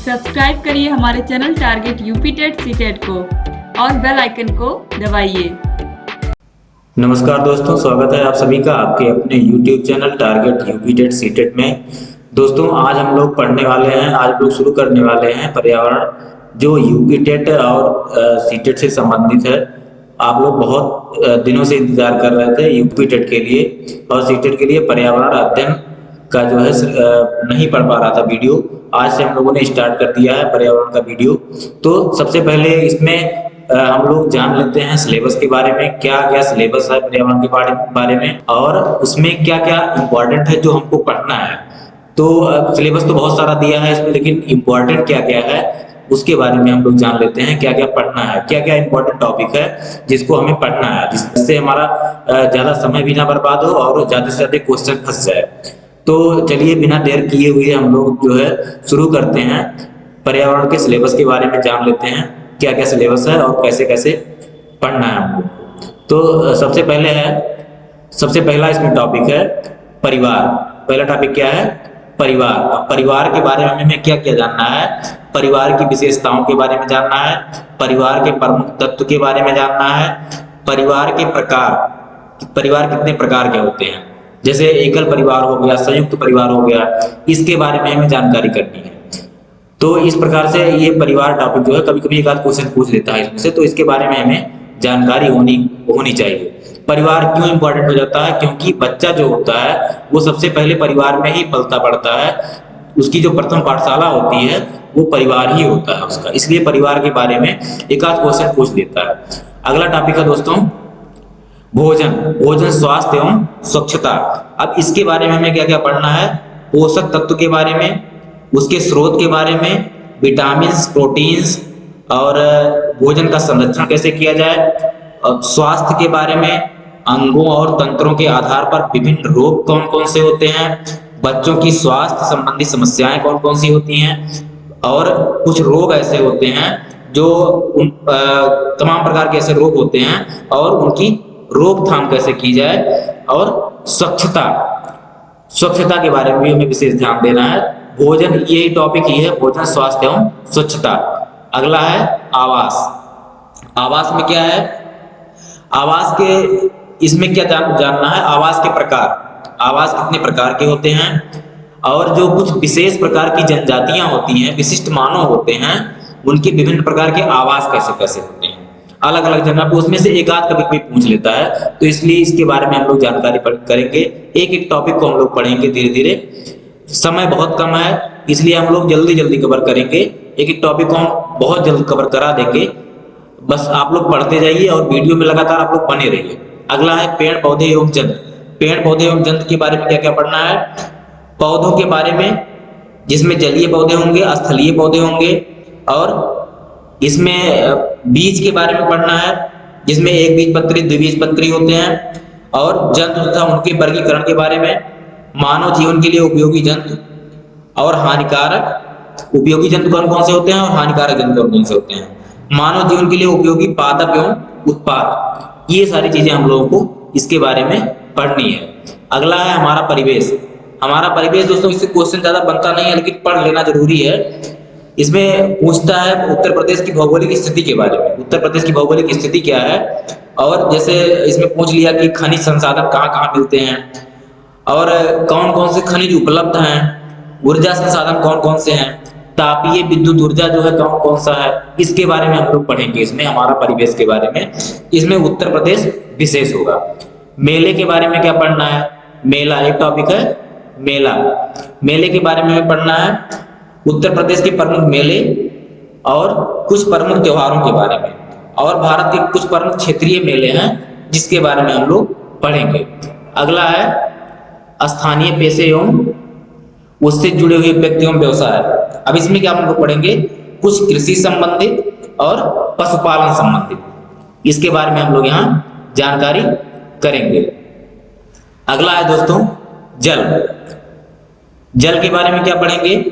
Subscribe करिए हमारे channel target UP TET CTET को और बेल आइकन को दबाइए। नमस्कार दोस्तों, स्वागत है आप सभी का आपके अपने YouTube channel target UP TET CTET में। दोस्तों आज हम लोग पढ़ने वाले हैं, आज हम लोग शुरू करने वाले हैं पर्यावरण, जो यूपी टेट और सीटेट से संबंधित है। आप लोग बहुत दिनों से इंतजार कर रहे थे यूपी टेट के लिए और सीटेट के लिए पर्यावरण अध्ययन का जो है नहीं पढ़ पा रहा था वीडियो। आज से हम लोगों ने स्टार्ट कर दिया है पर्यावरण का वीडियो। तो सबसे पहले इसमें हम लोग जान लेते हैं सिलेबस के बारे में, क्या क्या सिलेबस है पर्यावरण के बारे में और उसमें क्या क्या इम्पोर्टेंट है जो हमको पढ़ना है। तो सिलेबस तो बहुत सारा दिया है इसमें, लेकिन इम्पोर्टेंट क्या क्या है उसके बारे में हम लोग जान लेते हैं। क्या क्या पढ़ना है, क्या क्या इम्पोर्टेंट टॉपिक है जिसको हमें पढ़ना है, जिससे हमारा ज्यादा समय भी ना बर्बाद हो और ज्यादा से ज्यादा क्वेश्चन फंस जाए। तो चलिए बिना देर किए हुए हम लोग जो है शुरू करते हैं, पर्यावरण के सिलेबस के बारे में जान लेते हैं क्या क्या सिलेबस है और कैसे कैसे पढ़ना है हम लोग। तो सबसे पहला इसमें टॉपिक है परिवार। पहला टॉपिक क्या है? परिवार। अब परिवार के बारे में हमें क्या क्या जानना है? परिवार की विशेषताओं के बारे में जानना है, परिवार के प्रमुख तत्व के बारे में जानना है, परिवार के प्रकार, परिवार कितने प्रकार के होते हैं, जैसे एकल परिवार हो गया, संयुक्त परिवार हो गया, इसके बारे में हमें जानकारी करनी है। तो इस प्रकार से ये परिवार टॉपिक जो है कभी कभी एक आध क्वेश्चन पूछ लेता है इसमें से, तो इसके बारे में हमें जानकारी होनी चाहिए। परिवार क्यों इंपॉर्टेंट हो जाता है? क्योंकि बच्चा जो होता है वो सबसे पहले परिवार में ही पलता बढ़ता है, उसकी जो प्रथम पाठशाला होती है वो परिवार ही होता है उसका, इसलिए परिवार के बारे में एक आध क्वेश्चन पूछ लेता है। अगला टॉपिक है दोस्तों भोजन, स्वास्थ्य एवं स्वच्छता। अब इसके बारे में हमें क्या क्या पढ़ना है? पोषक तत्व के बारे में, उसके स्रोत के बारे में, विटामिन, प्रोटीन्स और भोजन का संरक्षण कैसे किया जाए, और स्वास्थ्य के बारे में, अंगों और तंत्रों के आधार पर विभिन्न रोग कौन कौन से होते हैं, बच्चों की स्वास्थ्य संबंधी समस्याएं कौन कौन सी होती हैं, और कुछ रोग ऐसे होते हैं जो तमाम प्रकार के ऐसे रोग होते हैं और उनकी रोकथाम कैसे की जाए, और स्वच्छता के बारे में भी हमें विशेष ध्यान देना है। भोजन, ये टॉपिक ही है, भोजन, स्वास्थ्य एवं स्वच्छता। अगला है आवास में क्या है? आवास के इसमें क्या जानना है? आवास के प्रकार, आवास कितने प्रकार के होते हैं, और जो कुछ विशेष प्रकार की जनजातियां होती हैं, विशिष्ट मानव होते हैं, उनके विभिन्न प्रकार के आवास कैसे कैसे होते हैं अलग अलग जगह पे, उसमें से एक आध कभी कोई पूछ लेता है, तो इसलिए इसके बारे में हम लोग जानकारी करेंगे। एक एक टॉपिक को हम लोग पढ़ेंगे धीरे धीरे, समय बहुत कम है इसलिए हम लोग जल्दी जल्दी कवर करेंगे। एक एक टॉपिक को हम बहुत जल्द कवर करा देंगे, बस आप लोग पढ़ते जाइए और वीडियो में लगातार आप लोग बने रहिए। अगला है पेड़ पौधे एवं जंतु। पेड़ पौधे एवं जंतु के बारे में क्या क्या पढ़ना है? पौधों के बारे में, जिसमें जलीय पौधे होंगे, स्थलीय पौधे होंगे, और इसमें बीज के बारे में पढ़ना है, जिसमें एक बीजपत्री, द्विबीजपत्री होते हैं, और जंतु तथा उनके वर्गीकरण के बारे में, मानव जीवन के लिए उपयोगी जंतु और हानिकारक, उपयोगी जंतु कौन कौन से होते हैं और हानिकारक जंतु कौन कौन से होते हैं, मानव जीवन के लिए उपयोगी पादप एवं उत्पाद, ये सारी चीजें हम लोगों को इसके बारे में पढ़नी है। अगला है हमारा परिवेश। हमारा परिवेश दोस्तों, इससे क्वेश्चन ज्यादा बनता नहीं है लेकिन पढ़ लेना जरूरी है। इसमें पूछता है उत्तर प्रदेश की भौगोलिक स्थिति के बारे में, उत्तर प्रदेश की भौगोलिक स्थिति क्या है, और जैसे इसमें पूछ लिया कि खनिज संसाधन कहाँ कहाँ मिलते हैं, और कौन कौन से खनिज उपलब्ध हैं, ऊर्जा संसाधन कौन कौन से हैं, तापीय विद्युत ऊर्जा जो है कौन कौन सा है, इसके बारे में हम लोग पढ़ेंगे। इसमें हमारा परिवेश के बारे में, इसमें उत्तर प्रदेश विशेष होगा। मेले के बारे में क्या पढ़ना है? मेला एक टॉपिक है, मेले के बारे में पढ़ना है, उत्तर प्रदेश के प्रमुख मेले और कुछ प्रमुख त्योहारों के बारे में, और भारत के कुछ प्रमुख क्षेत्रीय मेले हैं जिसके बारे में हम लोग पढ़ेंगे। अगला है स्थानीय पेशे एवं उससे जुड़े हुए व्यक्ति एवं व्यवसाय। अब इसमें क्या हम लोग पढ़ेंगे? कुछ कृषि संबंधित और पशुपालन संबंधित, इसके बारे में हम लोग यहाँ जानकारी करेंगे। अगला है दोस्तों जल के बारे में क्या पढ़ेंगे?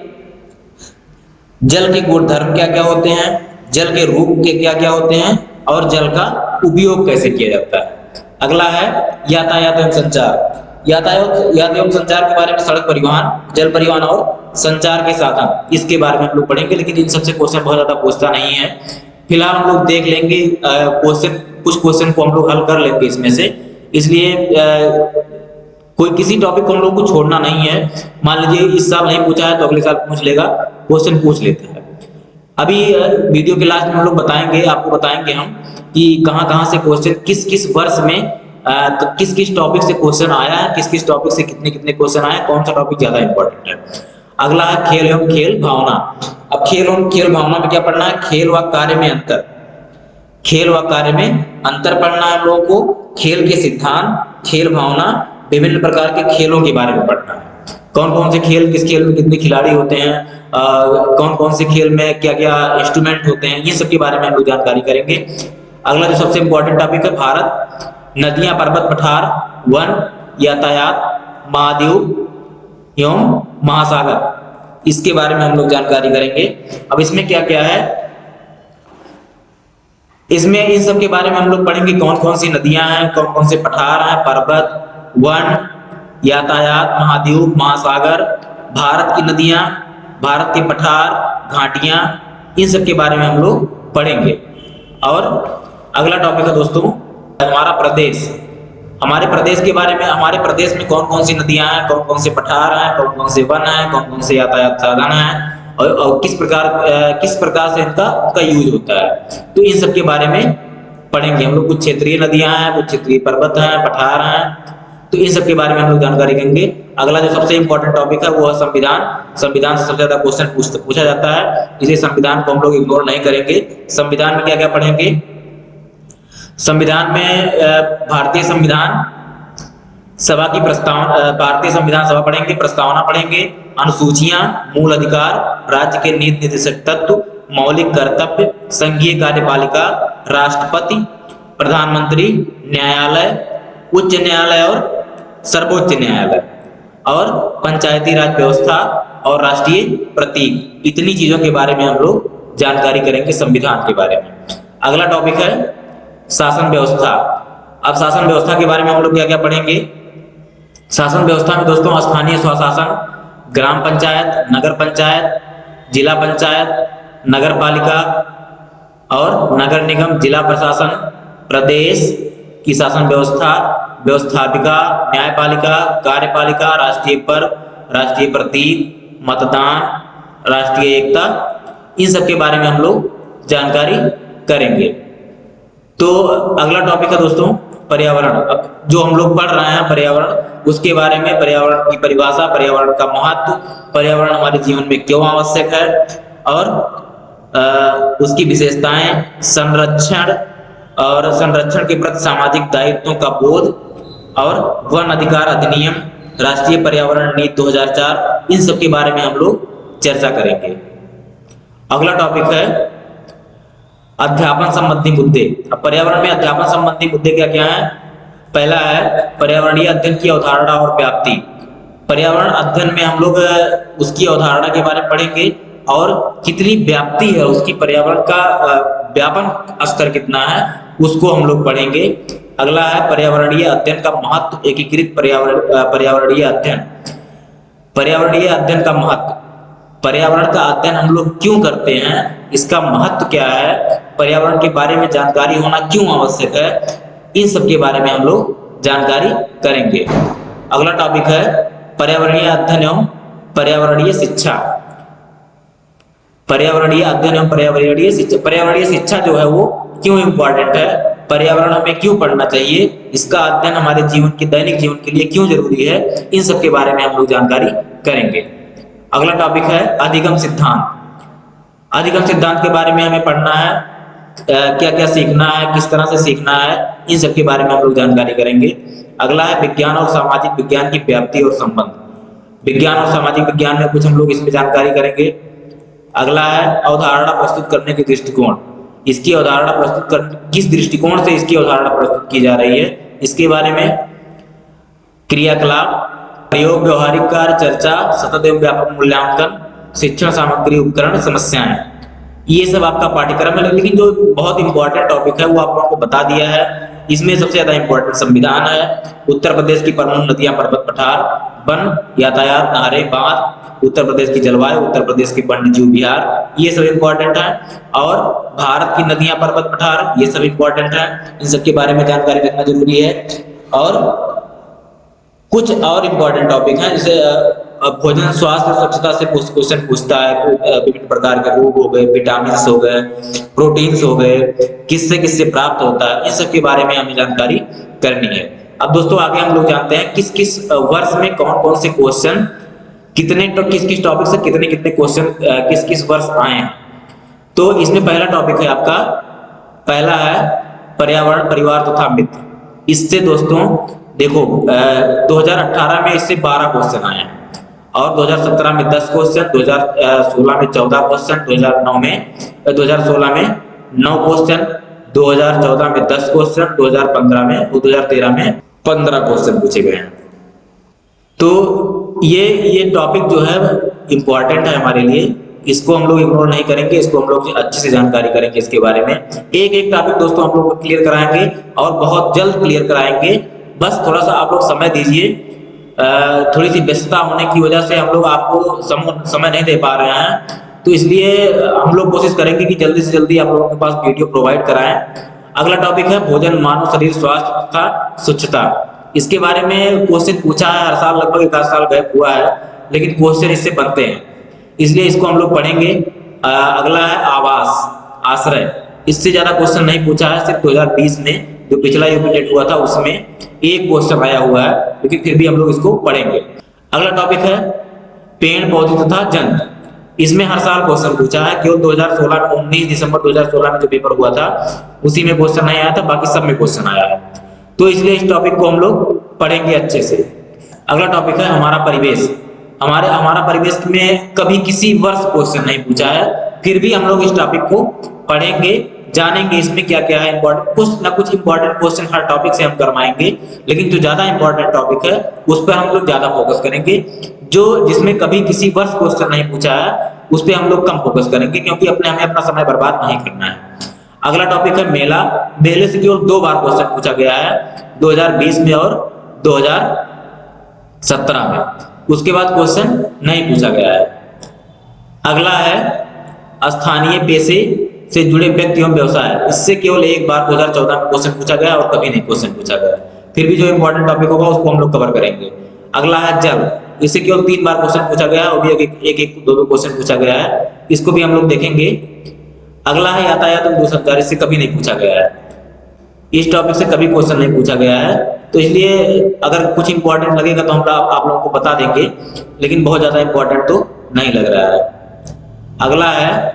जल के गुणधर्म क्या क्या होते हैं, जल के रूप के क्या क्या होते हैं, और जल का उपयोग कैसे किया जाता है। अगला है यातायात एवं संचार। यातायात एवं संचार के बारे में सड़क परिवहन, जल परिवहन और संचार के साधन, इसके बारे में हम लोग पढ़ेंगे। लेकिन इन सबसे क्वेश्चन बहुत ज्यादा पूछता नहीं है। फिलहाल हम लोग देख लेंगे क्वेश्चन, कुछ क्वेश्चन को हम लोग हल कर लेंगे इसमें से। इसलिए कोई किसी टॉपिक को हम लोग को छोड़ना नहीं है। मान लीजिए इस साल नहीं पूछा है तो अगले साल पूछ लेगा, क्वेश्चन पूछ लेता है। अभी वीडियो के लास्ट में हम लोग बताएंगे, आपको बताएंगे हम कि कहाँ से क्वेश्चन, किस किस वर्ष में किस किस टॉपिक से क्वेश्चन आया है, किस किस टॉपिक से कितने कितने क्वेश्चन आए, कौन सा टॉपिक ज्यादा इंपॉर्टेंट है। अगला है खेल एवं खेल भावना। अब खेल एवं खेल भावना में क्या पढ़ना है? खेल व कार्य में अंतर, खेल व कार्य में अंतर पढ़ना है हम लोगों को। खेल के सिद्धांत, खेल भावना, विभिन्न प्रकार के खेलों के बारे में पढ़ना है। कौन कौन से खेल, किस खेल में कितने खिलाड़ी होते हैं, कौन कौन से खेल में क्या क्या इंस्ट्रूमेंट होते हैं, ये सब के बारे में हम लोग जानकारी करेंगे। अगला जो सबसे इंपॉर्टेंट टॉपिक है भारत, नदियां, पर्वत, पठार, वन, यातायात, महाद्वीप एवं महासागर, इसके बारे में हम लोग जानकारी करेंगे। अब इसमें क्या क्या है, इसमें इन सब के बारे में हम लोग पढ़ेंगे। कौन कौन सी नदियां हैं, कौन कौन से पठार हैं, पर्वत, वन, यातायात, महाद्वीप, महासागर, भारत की नदियां, भारत के पठार, घाटियां, इन सब के बारे में हम लोग पढ़ेंगे। और अगला टॉपिक है दोस्तों हमारा प्रदेश, हमारे प्रदेश के बारे में। हमारे प्रदेश में कौन कौन सी नदियां हैं, कौन कौन से पठार हैं, कौन कौन से वन हैं, कौन कौन से यातायात साधन हैं, और किस प्रकार से इनका यूज होता है, तो इन सब के बारे में पढ़ेंगे हम लोग। कुछ क्षेत्रीय नदियां हैं, कुछ क्षेत्रीय पर्वत हैं, पठार हैं, तो इन सब के बारे में हम लोग जानकारी देंगे। अगला जो सबसे इंपॉर्टेंट टॉपिक है वो है संविधान। संविधान से सबसे ज्यादा क्वेश्चन पूछा जाता है, इसलिए संविधान को हम लोग इग्नोर नहीं करेंगे। संविधान में क्या क्या पढ़ेंगे? संविधान में भारतीय संविधान सभा की भारतीय संविधान सभा पढ़ेंगे, प्रस्तावना पढ़ेंगे, अनुसूचियां, मूल अधिकार, राज्य के नीति निर्देशक तत्व, मौलिक कर्तव्य, संघीय कार्यपालिका, राष्ट्रपति, प्रधानमंत्री, न्यायालय, उच्च न्यायालय और सर्वोच्च न्यायालय, और पंचायती राज व्यवस्था और राष्ट्रीय प्रतीक, इतनी चीजों के बारे में हम लोग जानकारी करेंगे संविधान के बारे में। अगला टॉपिक है शासन व्यवस्था। अब शासन व्यवस्था के बारे में हम लोग क्या क्या पढ़ेंगे? शासन व्यवस्था में दोस्तों स्थानीय स्वशासन, ग्राम पंचायत, नगर पंचायत, जिला पंचायत, नगर पालिका और नगर निगम, जिला प्रशासन, प्रदेश की शासन व्यवस्था, व्यवस्थापिका, न्यायपालिका, कार्यपालिका, राष्ट्रीय पर्व, राष्ट्रीय प्रतीक, मतदान, राष्ट्रीय एकता, इन सब के बारे में हम लोग जानकारी करेंगे। तो अगला टॉपिक है दोस्तों पर्यावरण। अब जो हम लोग पढ़ रहे हैं पर्यावरण, उसके बारे में, पर्यावरण की परिभाषा, पर्यावरण का महत्व, पर्यावरण हमारे जीवन में क्यों आवश्यक है, और उसकी विशेषताएं, संरक्षण और संरक्षण के प्रति सामाजिक दायित्वों का बोध, और वन अधिकार अधिनियम, राष्ट्रीय पर्यावरण नीति 2004, इन सब के बारे में हम लोग चर्चा करेंगे। अगला टॉपिक है अध्यापन संबंधी मुद्दे। अब पर्यावरण में अध्यापन संबंधी मुद्दे क्या क्या हैं? पहला है पर्यावरणीय अध्ययन की अवधारणा और व्याप्ति। पर्यावरण अध्ययन में हम लोग उसकी अवधारणा के बारे में पढ़ेंगे और कितनी व्याप्ति है उसकी, पर्यावरण का व्यापन स्तर कितना है, उसको हम लोग पढ़ेंगे। अगला है पर्यावरणीय अध्ययन का महत्व, एकीकृत पर्यावरणीय अध्ययन। पर्यावरणीय अध्ययन का महत्व, पर्यावरण का अध्ययन हम लोग क्यों करते हैं, इसका महत्व क्या है, पर्यावरण के बारे में जानकारी होना क्यों आवश्यक है, इन सब के बारे में हम लोग जानकारी करेंगे। अगला टॉपिक है पर्यावरणीय अध्ययन एवं पर्यावरणीय शिक्षा। पर्यावरणीय अध्ययन एवं पर्यावरणीय शिक्षा, पर्यावरणीय शिक्षा जो है वो क्यों इंपॉर्टेंट है, पर्यावरण हमें क्यों पढ़ना चाहिए, इसका अध्ययन हमारे जीवन के दैनिक जीवन के लिए क्यों जरूरी है, इन सब के बारे में हम लोग जानकारी करेंगे। अगला टॉपिक है अधिगम सिद्धांत। अधिगम सिद्धांत के बारे में हमें पढ़ना है, क्या क्या सीखना है, किस तरह से सीखना है, इन सब के बारे में हम लोग जानकारी करेंगे। अगला है विज्ञान और सामाजिक विज्ञान की व्याप्ति और संबंध। विज्ञान और सामाजिक विज्ञान में कुछ हम लोग इसमें जानकारी करेंगे। अगला है अवधारणा प्रस्तुत करने के दृष्टिकोण। इसकी अवधारणा प्रस्तुत कर, किस दृष्टिकोण से इसकी अवधारणा प्रस्तुत की जा रही है, इसके बारे में। क्रियाकलाप, प्रयोग, व्यवहारिक कार्य, चर्चा, सतत एवं व्यापक मूल्यांकन, शिक्षण सामग्री, उपकरण, समस्याएं, ये सब आपका पाठ्यक्रम है। लेकिन जो बहुत इंपॉर्टेंट टॉपिक है वो आप लोगों को बता दिया है, इसमें सबसे ज्यादा इंपॉर्टेंट संविधान है, उत्तर प्रदेश की प्रमुख नदियां, पर्वत, पठार, वन, यातायात, नहरें, बांध, उत्तर प्रदेश की जलवायु, उत्तर प्रदेश की वन्यजीव विहार, ये सब इंपॉर्टेंट है। और भारत की नदियां, पर्वत, पठार, ये सब इंपॉर्टेंट है, इन सब के बारे में जानकारी रखना जरूरी है। और कुछ और इम्पोर्टेंट टॉपिक हैं, जैसे भोजन, स्वास्थ्य और स्वच्छता से क्वेश्चन पूछता है, विभिन्न प्रकार के रोग हो गए, विटामिन हो गए, प्रोटीन्स हो गए, किससे किससे प्राप्त होता है, इन सब के बारे में हमें जानकारी करनी है। अब दोस्तों आगे हम लोग जानते हैं किस किस वर्ष में कौन कौन से क्वेश्चन, कितने किस किस टॉपिक से कितने कितने क्वेश्चन किस किस वर्ष आए हैं। तो इसमें पहला टॉपिक है आपका, पहला है पर्यावरण, परिवार तथा मित्र। इससे दोस्तों देखो 2018 में इससे 12 क्वेश्चन आए हैं, और 2017 में 10 क्वेश्चन, 2016 में 14 क्वेश्चन, 2016 में 9 क्वेश्चन, 2014 में 10 क्वेश्चन, 2015 में और 2013 में 15 क्वेश्चन पूछे गए हैं। तो ये टॉपिक जो है इम्पोर्टेंट है हमारे लिए, इसको हम लोग इग्नोर नहीं करेंगे, इसको हम लोग अच्छे से जानकारी करेंगे इसके बारे में। एक एक टॉपिक दोस्तों हम लोग को क्लियर कराएंगे और बहुत जल्द क्लियर कराएंगे, बस थोड़ा सा आप लोग समय दीजिए। थोड़ी सी व्यस्तता होने की वजह से हम लोग आपको समय नहीं दे पा रहे हैं, तो इसलिए हम लोग कोशिश करेंगे कि जल्दी से जल्दी आप लोगों के पास वीडियो प्रोवाइड कराएं। अगला टॉपिक है भोजन, मानव शरीर, स्वास्थ्य तथा स्वच्छता। इसके बारे में क्वेश्चन पूछा है हर साल, लगभग 1 साल गैप हुआ है, लेकिन क्वेश्चन इससे बनते हैं, इसलिए इसको हम लोग पढ़ेंगे। अगला है आवास, आश्रय। इससे ज्यादा क्वेश्चन नहीं पूछा है, सिर्फ 2020 में जो पिछला यूपी टेट हुआ था उसमें एक क्वेश्चन आया हुआ है, लेकिन फिर भी हम लोग इसको पढ़ेंगे। अगला टॉपिक है पेड़, पौधे तथा जंतु। इसमें हर साल क्वेश्चन पूछा है, केवल 2016 में 19 दिसंबर 2016 में जो पेपर हुआ था उसी में क्वेश्चन नहीं आया था, बाकी सब में क्वेश्चन आया है, तो इसलिए इस टॉपिक को हम लोग पढ़ेंगे अच्छे से। अगला टॉपिक है हमारा परिवेश। हमारा परिवेश में कभी किसी वर्ष क्वेश्चन नहीं पूछा है, फिर भी हम लोग इस टॉपिक को पढ़ेंगे, जानेंगे इसमें क्या क्या है इंपॉर्टेंट, कुछ ना कुछ इंपॉर्टेंट क्वेश्चन हर टॉपिक से हम करवाएंगे, लेकिन जो ज्यादा इंपॉर्टेंट टॉपिक है उस पर हम लोग ज्यादा फोकस करेंगे। जो जिसमें कभी किसी वर्ष क्वेश्चन नहीं पूछा है उस पर हम लोग कम फोकस करेंगे, क्योंकि हमें अपना समय बर्बाद नहीं करना है। अगला टॉपिक है मेला। मेले से केवल 2 बार क्वेश्चन पूछा गया है, 2020 में और 2017 में, उसके बाद क्वेश्चन नहीं पूछा गया है। अगला है स्थानीय पेशे से जुड़े व्यक्ति एवं व्यवसाय। इससे केवल 1 बार 2014 में क्वेश्चन पूछा गया और कभी नहीं क्वेश्चन पूछा गया, फिर भी जो इंपॉर्टेंट टॉपिक होगा उसको हम लोग कवर करेंगे। अगला है जल। इससे केवल 3 बार क्वेश्चन पूछा गया और भी एक 2 क्वेश्चन पूछा गया है, इसको भी हम लोग देखेंगे। अगला है यातायात एवं दूरसंचार। इससे कभी नहीं पूछा गया है, इस टॉपिक से कभी क्वेश्चन नहीं पूछा गया है, तो इसलिए अगर कुछ इंपॉर्टेंट लगेगा तो हम आप लोगों को बता देंगे, लेकिन बहुत ज्यादा इंपॉर्टेंट तो नहीं लग रहा है। अगला है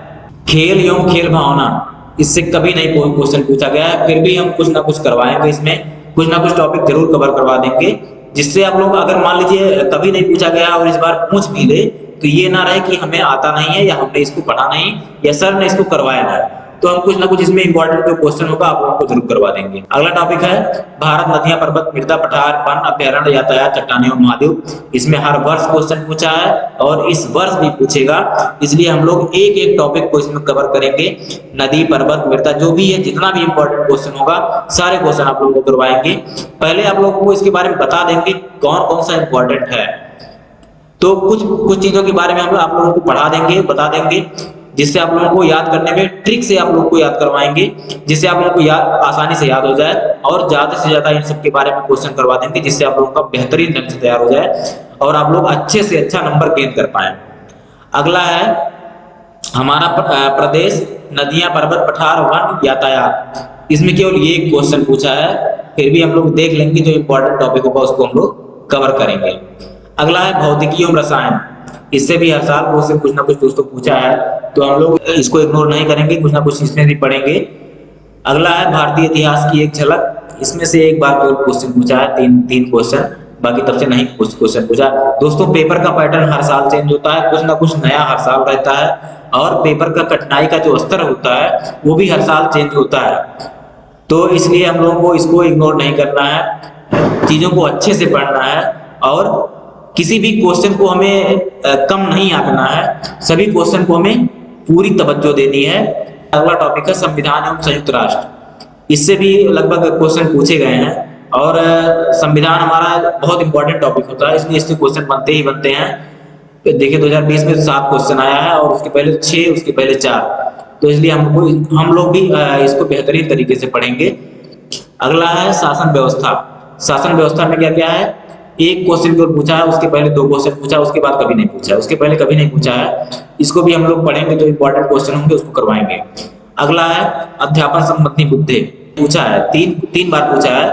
खेल एवं खेल भावना। इससे कभी नहीं कोई क्वेश्चन पूछा गया है, फिर भी हम कुछ ना कुछ करवाएंगे, इसमें कुछ ना कुछ टॉपिक जरूर कवर करवा देंगे, जिससे आप लोग अगर मान लीजिए कभी नहीं पूछा गया और इस बार पूछ भी ले तो ये ना रहे कि हमें आता नहीं है या हमने इसको पढ़ा नहीं या सर ने इसको करवाया ना, तो हम कुछ ना कुछ इसमें इंपॉर्टेंट जो क्वेश्चन होगा आप लोगों को जरूर करवा देंगे। अगला टॉपिक है भारत, नदियां, पर्वत, मृदा, पठार, वन, अभ्यारण्य, यातायात, चट्टानें और महाद्वीप। इसमें हर वर्ष क्वेश्चन पूछा है और इस वर्ष भी पूछेगा, इसलिए हम लोग एक एक टॉपिक को इसमें कवर करेंगे। नदी, पर्वत, मृदा, जो भी है, जितना भी इंपॉर्टेंट क्वेश्चन होगा सारे क्वेश्चन आप लोगों को करवाएंगे। पहले आप लोगों को इसके बारे में बता देंगे कौन कौन सा इंपॉर्टेंट है, तो कुछ चीजों के बारे में हम आप लोगों को पढ़ा देंगे, बता देंगे, जिससे आप लोगों को याद करने में ट्रिक से आप लोगों को याद करवाएंगे, जिससे आप लोगों को याद आसानी से याद हो जाए, और ज्यादा से ज्यादा इन सब के बारे में क्वेश्चन करवा देंगे, जिससे आप लोगों का बेहतरीन ढंग से तैयार हो जाए और आप लोग अच्छे से अच्छा नंबर गेन कर पाए। अगला है हमारा प्रदेश, नदियां, पर्वत, पठार, वन, यातायात। इसमें केवल ये क्वेश्चन पूछा है, फिर भी हम लोग देख लेंगे, जो इंपॉर्टेंट टॉपिक होगा उसको हम लोग कवर करेंगे। अगला है भौतिकी एवं रसायन। इससे भी हर साल कुछ ना कुछ दोस्तों पूछा है, तो हम लोग इसको इग्नोर नहीं करेंगे, कुछ ना कुछ इसमें भी पढ़ेंगे। अगला है भारतीय इतिहास की एक झलक। इसमें से 1 बार केवल क्वेश्चन पूछा है, 3 क्वेश्चन, बाकी तब से नहीं कुछ क्वेश्चन पूछा। दोस्तों पेपर का पैटर्न हर साल चेंज होता है, कुछ ना कुछ नया हर साल रहता है, और पेपर का कठिनाई का जो स्तर होता है वो भी हर साल चेंज होता है, तो इसलिए हम लोगों को इसको इग्नोर नहीं करना है, चीजों को अच्छे से पढ़ना है और किसी भी क्वेश्चन को हमें कम नहीं आंकना है, सभी क्वेश्चन को हमें पूरी तवज्जो देनी है। अगला टॉपिक है संविधान एवं संयुक्त राष्ट्र। इससे भी लगभग क्वेश्चन पूछे गए हैं। और संविधान हमारा बहुत इंपॉर्टेंट टॉपिक होता है, इसलिए इससे क्वेश्चन बनते ही बनते हैं। तो देखिए 2020 में 7 क्वेश्चन आया है और उसके पहले 6, उसके पहले 4, तो इसलिए हम लोग भी इसको बेहतरीन तरीके से पढ़ेंगे। अगला है शासन व्यवस्था। शासन व्यवस्था में क्या क्या है, एक क्वेश्चन केवल पूछा है, उसके पहले 2 क्वेश्चन पूछा है, उसके बाद कभी नहीं पूछा है, उसके पहले कभी नहीं पूछा है। इसको भी हम लोग पढ़ेंगे, जो इंपॉर्टेंट क्वेश्चन होंगे उसको करवाएंगे। अगला है अध्यापन संबंधी मुद्दे। पूछा है, तीन बार पूछा है,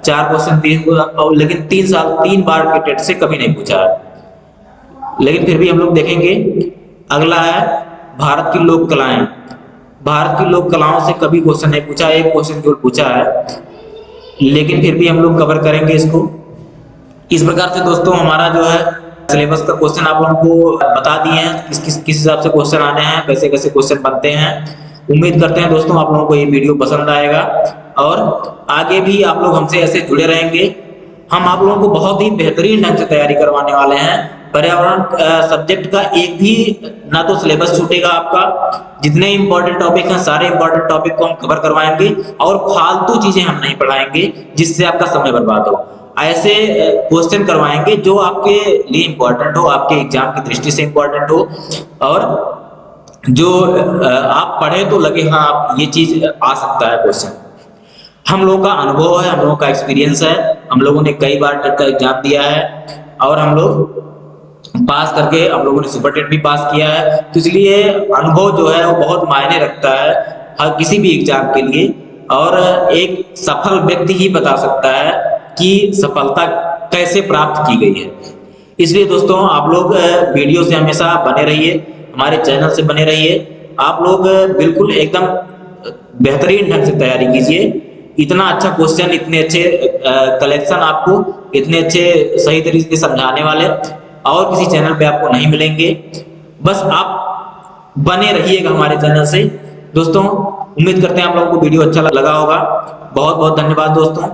4 क्वेश्चन 3, लेकिन 3 बार के टेट से कभी नहीं पूछा है, लेकिन फिर भी हम लोग देखेंगे। अगला है भारत की लोक कलाएं। भारत की लोक कलाओं से कभी क्वेश्चन नहीं पूछा, एक क्वेश्चन केवल पूछा है, लेकिन फिर भी हम लोग कवर करेंगे इसको। इस प्रकार से दोस्तों हमारा जो है सिलेबस का क्वेश्चन आप लोगों को बता दिए हैं, किस हिसाब से क्वेश्चन आने हैं, कैसे कैसे क्वेश्चन बनते हैं। उम्मीद करते हैं दोस्तों आप लोगों को ये वीडियो पसंद आएगा और आगे भी आप लोग हमसे ऐसे जुड़े रहेंगे। हम आप लोगों को बहुत ही बेहतरीन ढंग से तैयारी करवाने वाले हैं। पर्यावरण सब्जेक्ट का एक भी ना तो सिलेबस छूटेगा आपका, जितने इंपॉर्टेंट टॉपिक हैं सारे इंपॉर्टेंट टॉपिक को हम कवर करवाएंगे और फालतू चीजें हम नहीं पढ़ाएंगे जिससे आपका समय बर्बाद हो। ऐसे क्वेश्चन करवाएंगे जो आपके लिए इंपॉर्टेंट हो, आपके एग्जाम की दृष्टि से इंपॉर्टेंट हो, और जो आप पढ़े तो लगे हाँ आप ये चीज आ सकता है क्वेश्चन। हम लोगों का अनुभव है, हम लोगों का एक्सपीरियंस है, हम लोगों ने कई बार टेट का एग्जाम दिया है और हम लोग पास करके हम लोगों ने सुपर टेट भी पास किया है। तो इसलिए अनुभव जो है वो बहुत मायने रखता है हर किसी भी एग्जाम के लिए, और एक सफल व्यक्ति ही बता सकता है कि सफलता कैसे प्राप्त की गई है। इसलिए दोस्तों आप लोग वीडियो से हमेशा बने रहिए, हमारे चैनल से बने रहिए। आप लोग बिल्कुल एकदम बेहतरीन ढंग से तैयारी कीजिए। इतना अच्छा क्वेश्चन, इतने अच्छे कलेक्शन आपको इतने अच्छे सही तरीके से समझाने वाले और किसी चैनल पे आपको नहीं मिलेंगे। बस आप बने रहिएगा हमारे चैनल से। दोस्तों उम्मीद करते हैं आप लोगों को वीडियो अच्छा लगा होगा। बहुत बहुत धन्यवाद दोस्तों।